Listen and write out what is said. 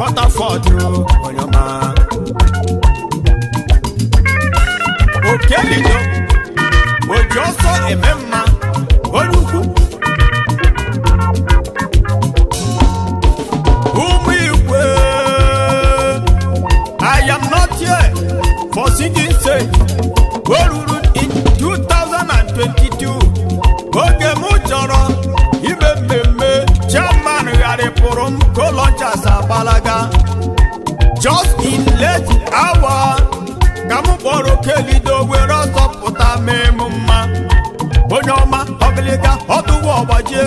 Waterford onyoma okelijo ojoso ememma oluku umigwe I am not here for singing sake oruru in 2022 oge mu choro imememe chairman gharipụrụ kolonchas abalaga just in late hour ka m kpọrọ kelido were ọsọpụta memu mma onye ọma ọgịlịga ọdụwa ọgbajie